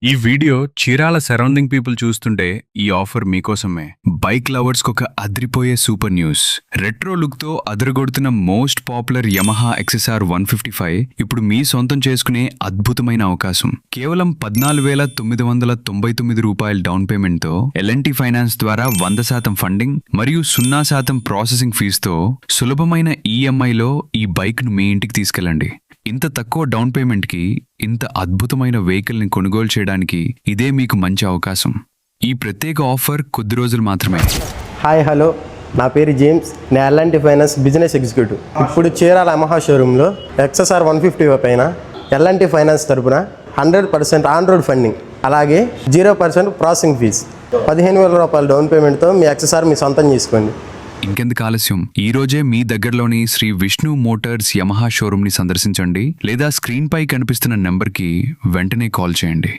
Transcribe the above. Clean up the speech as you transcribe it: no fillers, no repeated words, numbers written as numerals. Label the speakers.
Speaker 1: ఈ video Chirala surrounding people చూస్తుంటే ఈ ఆఫర్ మీకోసమే. బైక్ లవర్స్ ఒక అద్రిపోయే సూపర్ న్యూస్. రెట్రో లుక్ తో అదరగొడుతున్న మోస్ట్ పాపులర్ యమహా XSR 155 ఇప్పుడు మీ సొంతం చేసుకునే అద్భుతమైన అవకాశం. కేవలం 14,999 రూపాయల డౌన్ పేమెంట్ తో L&T ఫైనాన్స్ ద్వారా 100% ఫండింగ్ మరియు 0% ప్రాసెసింగ్ ఫీజుతో సులభమైన ఈఎంఐలో ఈ బైక్ ను మీ ఇంటికి తీసుకెళ్ళండి. ఇంత తక్కువ డౌన్ పేమెంట్ కి ఇంత అద్భుతమైన వెహికల్ ని కొనుగోలు చేయడానికి ఇదే మీకు మంచి అవకాశం. ఈ ప్రత్యేక ఆఫర్ కొద్ది రోజులు మాత్రమే.
Speaker 2: హాయ్ హలో, నా పేరు జేమ్స్. నేను L&T ఫైనాన్స్ బిజినెస్ ఎగ్జిక్యూటివ్. ఇప్పుడు చీరాల యమహా షోరూంలో XSR 150 పైన L&T ఫైనాన్స్ తరపున 100% ఆన్ రోడ్ ఫండింగ్, అలాగే 0% ప్రాసెసింగ్ ఫీజ్, 15,000 రూపాయల డౌన్ పేమెంట్తో మీ XSR మీ సొంతం చేసుకోండి.
Speaker 1: ఇంకెందుకు ఆలస్యం, ఈ రోజే మీ దగ్గరలోని Shri Vishnu Motors Yamaha showroom ని సందర్శించండి లేదా స్క్రీన్ పై కనిపిస్తున్న నెంబర్ కి వెంటనే కాల్ చేయండి.